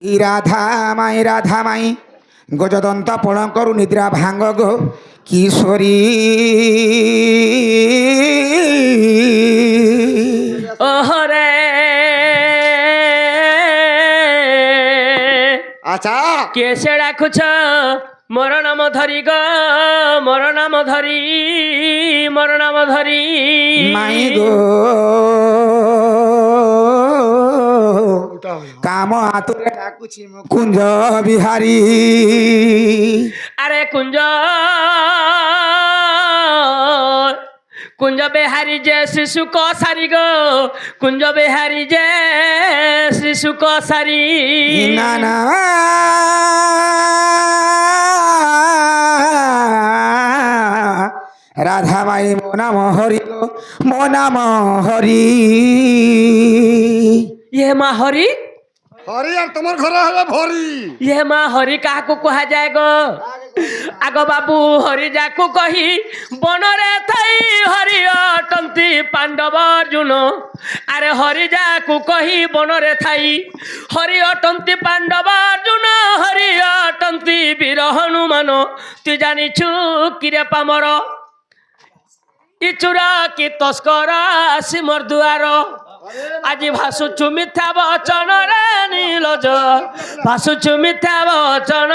ই রাধা মাই গজদন্ত পড় করু নিদ্রা ভাঙ্গ গো কিশোরী ওহরে আচ্ছা কেসে ডাকুছ মোর নাম ধরি গো মোর নাম ধরি মোর নাম ধরি মাই গো কাম হাতুরে ডাকুছি কুঞ্জ বিহারী আরে কুঞ্জ কুঞ্জ বিহারী যে শিশু কসারি গো কুঞ্জ বিহারী যে শিশু কসারি না না রাধা মাই মো নাম হরি গো মো নাম হরি ইয়ে মা হরি হরি আর তোমার ঘরে হবে ভরি ইয়ে মা হরি কাহাକୁ କୁହାଯାଏ গো আগ বাবু হরি যাকু কহি বনরে থাই হরি অটন্তি পাণ্ডব অর্জুন আরে হরি যাকু কহি বনরে থাই হরি অটন্তি পাণ্ডব অর্জুন হরি অটন্তি বীর হনুমান তুই জানিছু কিরে পামর ইচুরা কি তস্কর আসি মোর দুয়ার আজি ভাসুছু মিথ্যা বচন রে নীলজ ভাসুছু মিথ্যা বচন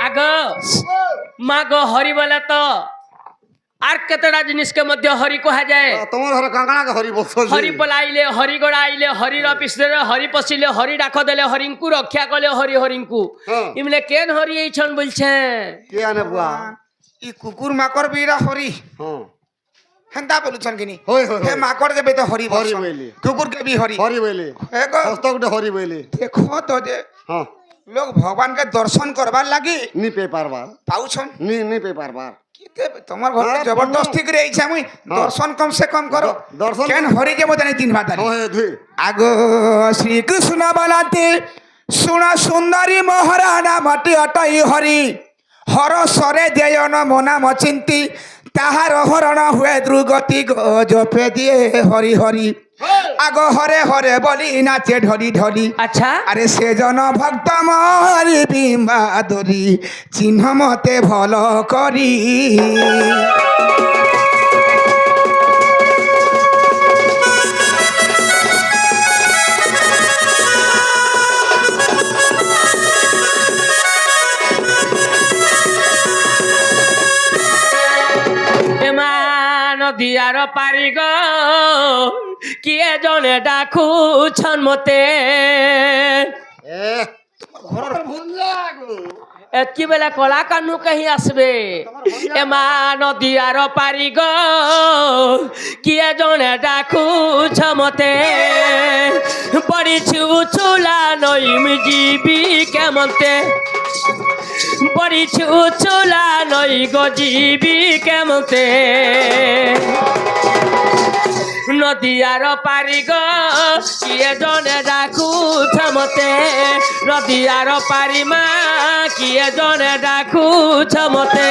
আগ মাগ হরি বলে তো আর কেতটা জিনিসকে মধ্যে হরি কুহাযাଏ তোমার ঘরে কাঁকড়া হরি বস হরি পলাইলে হরি গড়াইলে হরির অফিসরে হরি পশিলে হরি ডাক দেলে হরিঙ্কু রক্ষা কলে হরি হরিঙ্কু ইমলে কেন হরি এইছন বলছে কে আনে বুয়া ই কুকুর মাকড় বিরা হরি হ্যাঁ হেন্তা বলুছন কিনি হই হই হে মাকড় কে বে তো হরি হরি বলছন বইলি কুকুর কে বি হরি হরি বইলি হে গো হস্ত গুটে হরি বইলি দেখো তো যে হ্যাঁ লোক ভগবান কে দর্শন করবার লাগি নি পে পারবার পাউছন নি পে পারবার কিতে তোমার ঘরে হ্যাঁ, জবরদস্তি করে আইছা মুই দর্শন কম সে কম করো দর্শন কেন হরি কে বদানি তিন ভাতারি হ্যাঁ ধুই আগো শ্রীকৃষ্ণ বলাতে শুনা সুন্দরী মহারাণা মাটি অটই হরি হর সরে দেয়ন মনাম চিন্তি তাহার হরণ হুয়ে দ্রুগতি জপে দিয়ে হরি হরি আগ হরে হরে বলি নাচে ঢলি ঢলি আচ্ছা আরে সে জন ভক্ত মরি বিম্বাদরি চিহ্ন মতে ভাল করি নদীয়ার পারি গো কিয়ে জনে ডাকুছন মতে এ ঘর ভুল লাগো এতকি বেলা কলা কানু কহি আসবে এমা নদীয়ার পারি গো কিয়ে জনে ডাকুছ মতে পড়িছু চুলা নইম জীবি কেমতে পড়িছু চুলা নই গো জীবি কেমতে নদীয়ার পারি গো কিয়ে জনে ডাকুছ মতে নদীয়ার পারি মা কিয়ে জনে ডাকুছ মতে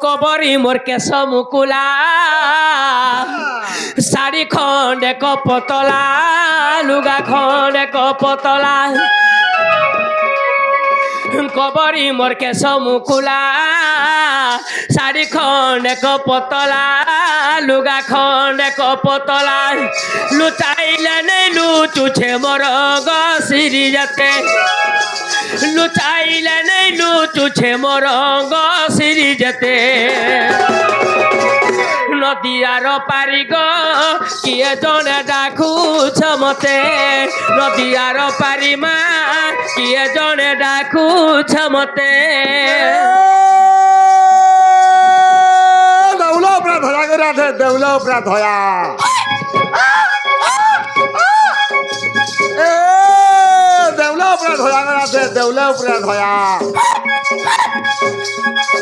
কবরি মোর কেশ মুকুলা শাড়ি খন্ডে কপতলা লুগা খন্ডে কপতলা কবরি মোর কেশ মুকুলা শাড়ি খন্ডে কপতলা লুগা খন্ডে কপতলা লুচাইলে নেই লুচুছে মোর গসিরি যাতে লুচাইলে নেই লুচুছে মোর গসিরি যেতে নদীয়ার পারি গো কিয়ে জনে ডাকুছ মতে নদীয়ার পারি মা କିଏ ଜଣେ ଡାକୁଛ ମତେ ଦେଉଳ ପୁରା ଧୟା କରି ଆସେ ଦେଉଳ ପୁରା ଧୟା ଦେଉଳ ପୁରା ଧୟା କରି ଆସେ ଦେଉଳ ପୁରା ଧୟା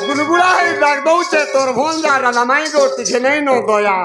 গুলগুলা হয়ে ডাক দৌছে তোর ভন যা রাজা মাই করতে সে নেই নো দয়া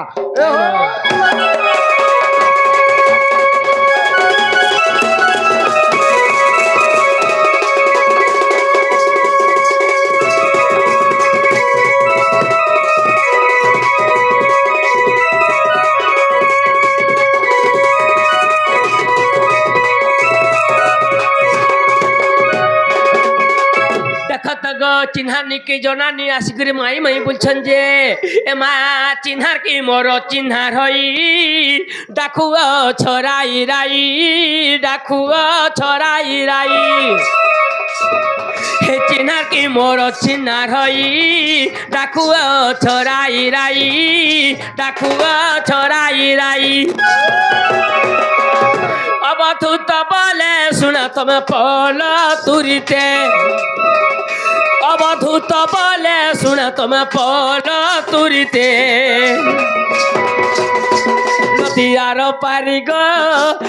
দেখত গো চিহ্নানি কি জনানি আসিকরি মাই মাই বলছেন যে এ মা চিহ্নার কি মোর চিহ্নার হই ডাকুয়া ছড়াই রাই ডাকুয়া ছড়াই রাই হে চিহ্নার কি মোর চিহ্নার হই ডাকুয়া ছড়াই রাই ডাকুয়া ছড়াই রাই অবধূত বলে শুনা তুমি পল তুরিতে অবধূত বলে শুনা তুমি পল তুরিতে নদীয়ার পারি গো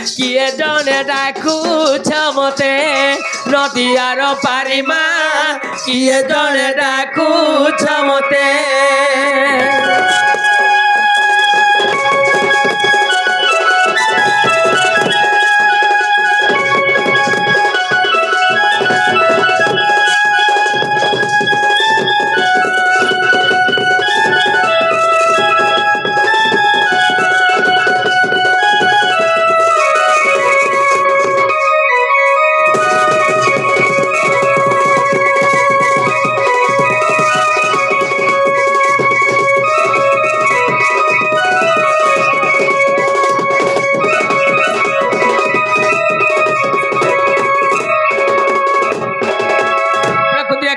কিয়ে জনে ডাকুছ মতে নদীয়ার পারি মা কিয়ে জনে ডাকুছ মতে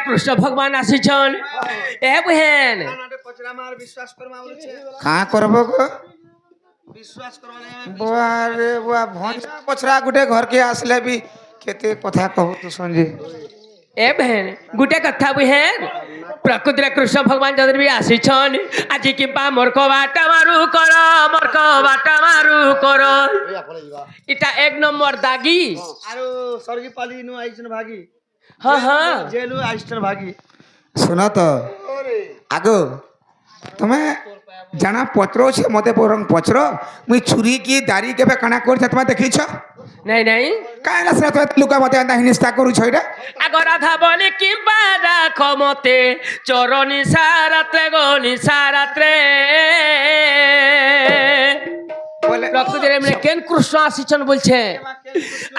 কৃষ্ণ ভগবান আসিছন এ বহেন কাঁ করব গো বুয়া রে বুয়া ভঞ্জা পছরা গুটে ঘরকে আসলে বি কেতে কথা কহু তু সঞ্জি এ বহেন গুটে কথা বহেন প্রকৃতিরে কৃষ্ণ ভগবান যদি বি আসিছন আজি কিবা মর্ক বাটা মারু কর মর্ক বাটা মারু কর এটা এক নম্বর দাগি আরো সরগি পালি নু আইছন ভাগি হ্যাঁ হ্যাঁ জেলু আইছন ভাগি শুনো তো আগো তুমি জানা পত্র আছে মতে বরং পত্র মুই ছুরি কি দাড়ি কেবে কানা করছে তুমি দেখিছ নাই নাই কাই না সেটা তো লুকা মতে এন্তা হিনিস্তা করুছ এটা আগ রাধা বলে কিবা রাখ মতে চরণি সারাত্রে গনি সারাত্রে বলে প্রকৃতির এমনি কেন কৃষ্ণ আসিছন বলছে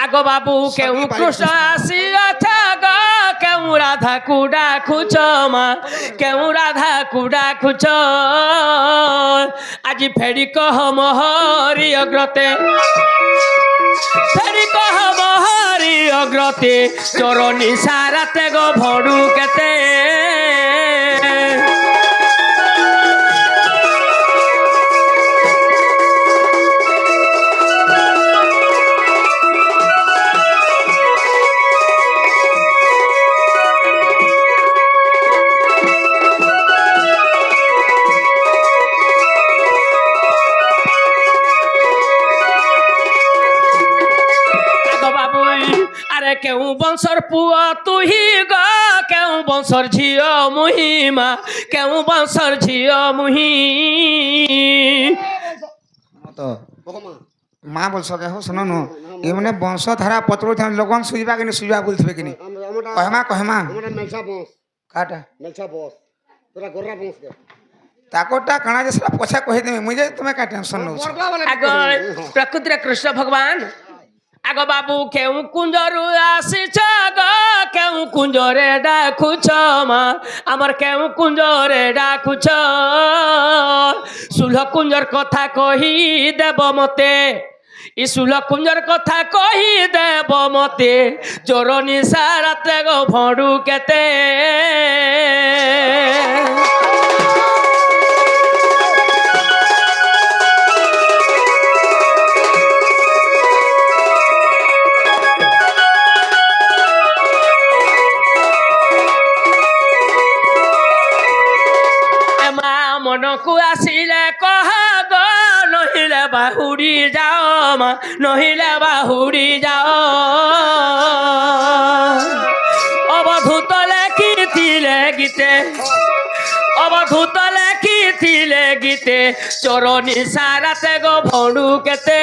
আগ বাবু কেউ কৃষ্ণ আসিয়াছে গো কেউ রাধা কুডা খুচ মা কেউ রাধা কুডা খুচ আজি ফেরি কহ মহরি অগ্রতে ফেরি কহ মহরি অগ্রতে চরণি সারাতে গো ভড়ু কেতে কেউ বংশর পুয়া তুহি গ কেউ বংশর ঝিও মুহিমা কেউ বংশর ঝিও মুহি তো মা বলছ কে হো শুনো নো এ মানে বংশধারা পত্র লগন সুইবা কিনি সুইবা বলছিবে কিনি কহমা কহমা আমরা মেলছা বস কাটা মেলছা বস তোরা গোরা বস দে তাকরটা কানা যে সেটা পছা কহি দেবে মুই যে তুমি কা টেনশন নউছ আগ প্রকৃতির কৃষ্ণ ভগবান আগ বাবু কেউ কুঞ্জরু আসিছ গ কেউ কুঞ্জরে ডাকুছ মা আমার কেউ কুঞ্জরে ডাকুছ সুলহ কুঞ্জর কথা কহি দেব মতে ই সুলহ কুঞ্জর কথা কহি দেব মতে চোরনি সারাতে গো ভড়ু কেতে মনকু আসিলে কহ গো নহিলে বাহুড়ি যাও মা নহিলে বাহুড়ি যাও অবধূত লেখিলে গীতে অবধূত লেখিলে গীতে চরণী সারাতে গো ভণু কেতে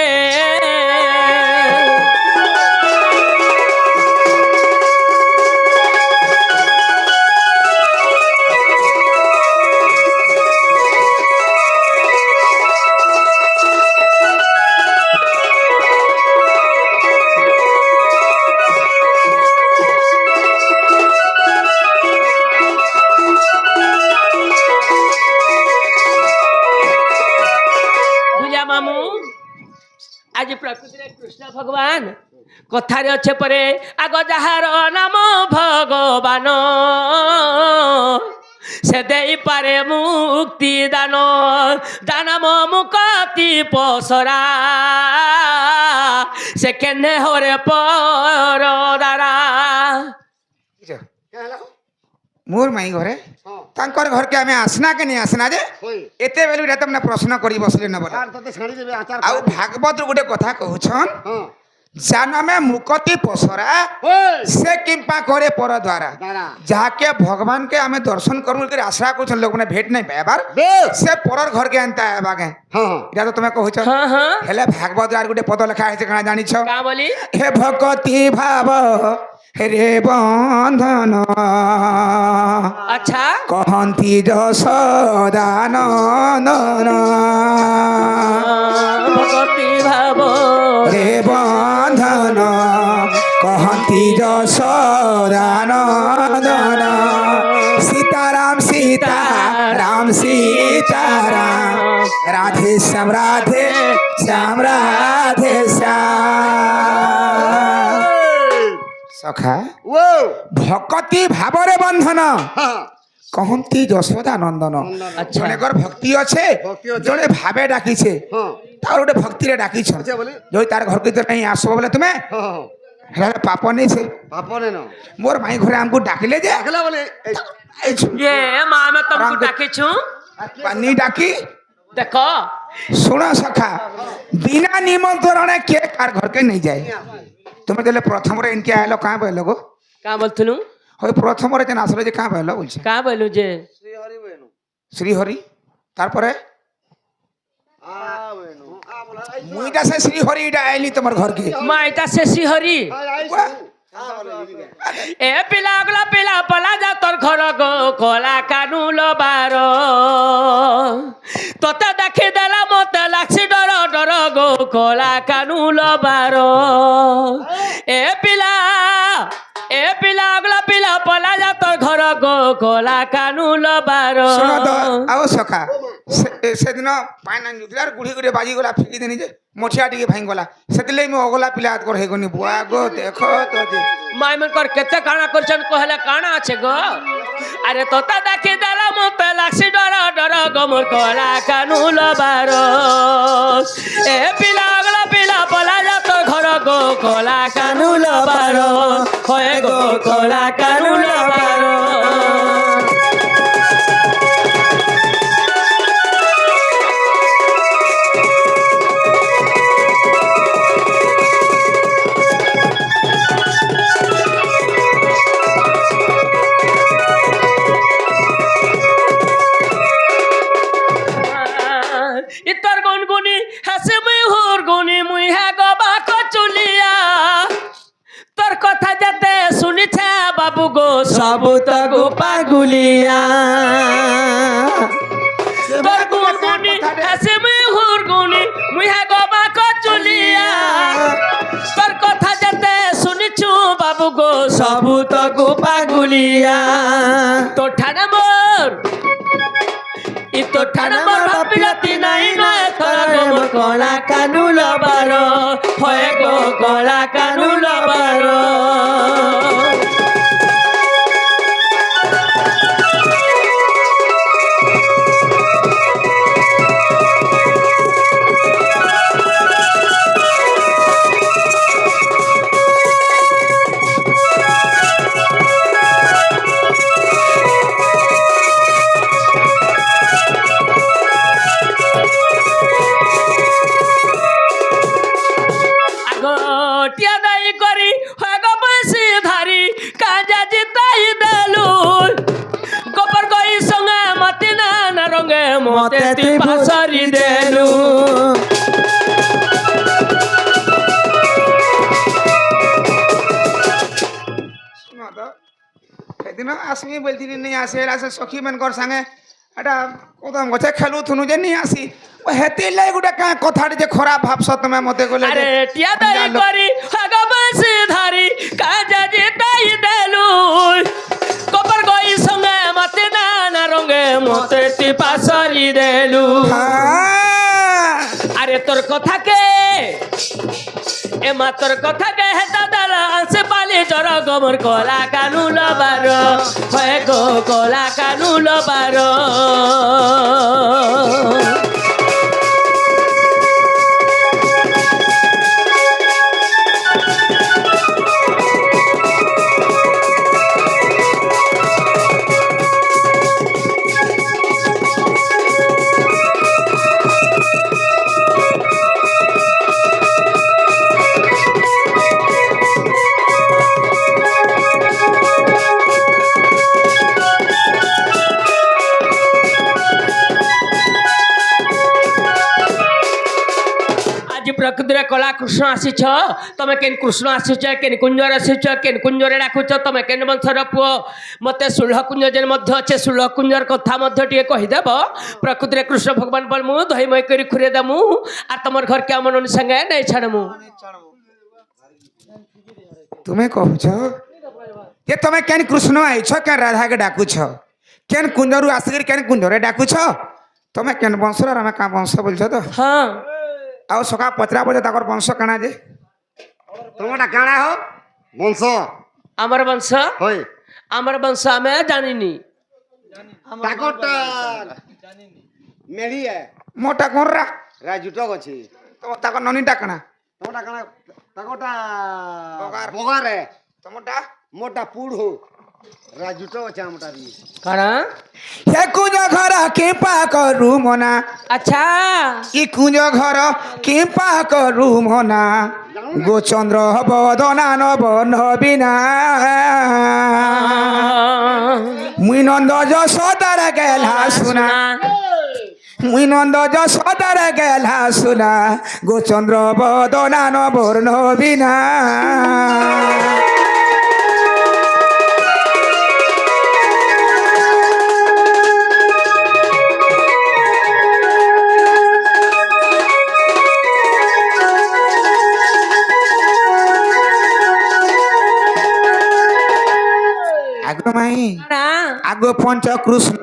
আজ প্রকৃতিরে কৃষ্ণ ভগবান কথারে অছে পরে আগ যাহার নাম ভগবান সে দেই পারে মুক্তি দান দানম মুকতি পসরা সে কেনে হরে পর দ্বারা মোর মাই ঘরে তাঙ্কর ঘরকে আমি আসনা কে নিয়ে আসনা যে এতে বেলু এটা তোমরা প্রশ্ন করি বসলে না বলা আউ ভাগবত গোটে কথা কହୁছন জানমে মুকতি পসরা সে কিম্পা করে পর দ্বারা যাকে ভগবান के हमें दर्शन करू के आशा करछन लोग ने भेट नहीं पाइबार से परर घर के अंता आबागे এটা তো তুমি কହୁছ হেলে ভাগবত আর গোটে পদ লেখা আছে কানা জানিছ কা বলি হে ভকতি ভাব রে বন্ধন আচ্ছা কহন্তি যশোদানন্দন ভগতি ভাব রে বন্ধন কহন্তি যশোদানন্দন সীতারাম সীতারাম সীতারাম রাধে শ্যাম রাধে শ্যাম রাধে শ্যাম সখা ভকতি ভাবরে বন্ধন কহন্তি যশোদা নন্দন জনেকর ভক্তি আছে জনে ভাবে ডাকিছে তার গোটে ভক্তিরে ডাকিছ যদি তার ঘরকে তো নাই আসব বলে তুমি হেলা পাপ নেই সে মোর মাই ঘরে আমকু ডাকিলে যে ये माँ मैं तुमको डाके छू পানি ডাকি देखो শুনো সখা বিনা নিমন্ত্রণে কে কার ঘরকে নেই যায় তুমি তাহলে প্রথমরে ইনকে আইলো কাঁ বইলো গো का बोलथुनु ওই প্রথমরে যেন আসলে যে কাঁ বইলো বলছে का बोलू जे শ্রীহরি তারপরে মুইটা সে শ্রীহরি এটা আইলি তোমার ঘরকে माइटा से सिहरी ए पिला अगला पिला पला जा तोर घर गो कोला कानू लो बारो तोते देखी देला मते लागसी डर डर गो कोला कानू लो बारो ए पिला अगला पिला पला जा तोर घर गो कोला कानू लो बारो শোনো তো আও সখা সেদিন পায়না নিউক্লিয়ার গুড়ি গুড়ি বাজি গলা ফিকি দেনি যে মঠিয়া টিকে ভাঙি গলা সেতিলে মু অগলা পিলা হাত কর হেগনি বুয়া গো দেখো তো যে माय मन कर केते काना करछन कहले काना আছে গো আরে তোতা দেখি দেলা মতে লাগছি ডর ডর গো মোর কোলা কানু লবারো এ পিলা আগলা পিলা পলা যা তোর ঘর গো কোলা কানু লবারো হয় গো কোলা কানু লবারো ইতর গুনগুনি হাসে মুই হুর গুনি মুই হা গবা কচুলিয়া তোর কথা যেতে শুনিছে বাবু গো সবু তো গো পাগুলিয়া তোর গুনগুনি হাসে মুই হুর গুনি মুই হা গবা কচুলিয়া তোর কথা যেতে শুনিছু বাবু গো সবু তো গো পাগুলিয়া তো ঠানা মোর ইতো ঠানা মোর ভাপিলাতি নাই নয় তোরা গো মোর কলা কানু লবারো হয় গো কলা কানু লবারো মতে তুই পাশরি দেলু শুনো তো সেদিন আসবি বলছিলি নিয়ে আসে আসে সখী মানকর সাথে এটা কদম গছে খেলুথুনু যে নিয়ে আসি ও হেতি লাই গোটে কাঁ কথাটি যে খরাপ ভাবছ তুমি মতে গলে আরে টিয়া দাই করি হগবসি ধারি কাজা জিতাই দেলু কপর গই সঙ্গে মতে নানা রঙে মতে তুই পাশরি দেলু আরে তোর কথা কে এমা তোর কথা কে হেতা দালা আসে পালি চর গোমর কলা কানু লবার হয় গো কলা কানু লবার আজি প্রকৃতিরে কলা কৃষ্ণ আসিছ তুমি কেন কৃষ্ণ আসিছ কেন কুঞ্জর আসিছ কেন কুঞ্জরে ডাকুছ তুমি কেন বংশর পুয় মতে ষোলহ কুঞ্জ যে মধ্যে আছে ষোলহ কুঞ্জর কথা মধ্যে টিকে কহিদেব প্রকৃতিরে কৃষ্ণ ভগবান বলমু দহি মই করে খুঁড়ে দেমু আর তোমার ঘর কে আমার সঙ্গে নেই ছাড়মু তুমি কହୁছ যে তুমি কেন কৃষ্ণ আইছ কেন রাধাকে ডাকুছ কেন কুঞ্জরু আসিকি কেন কুঞ্জরে ডাকুছ তুমি কেন বংশর আর আমি কাঁ বংশ বলছ তো হ্যাঁ ଆଉ ସକା ପଚରା ପଚରା ତାଙ୍କର ବଂଶ କାଣା ଯେ তোমারটা কানা হো বংশ আমার বংশ হই আমার বংশ আমি জানিনি তাকটা মেড়িয়ে ମୋଟା କୋଣରା রাজুটক ଅଛି ତାଙ୍କର ନନୀଟା କାଣା তোমারটা কানা তাকটা বগার। বগারে ତମଟା মোটা পুড় হো রাজুটক ଅଛି আমটা বি কারণ ହେ କୁଞ୍ଜ ଘର କିମ୍ପା କରୁ ମନା আচ্ছা ଇ କୁଞ୍ଜ ଘର କିମ୍ପା କରୁ ମନା ଗୋଚନ୍ଦ୍ର ବଦନା ନବ ନବୀନା ମୁଇଁ ନନ୍ଦ ଯଶୋଦାର ଗେଲା ସୁନା মুই নন্দ যশোদার গেলা সুনা গোচন্দ্র বদনা নবর নবীনা আগ মাই না আগ পঞ্চ কৃষ্ণ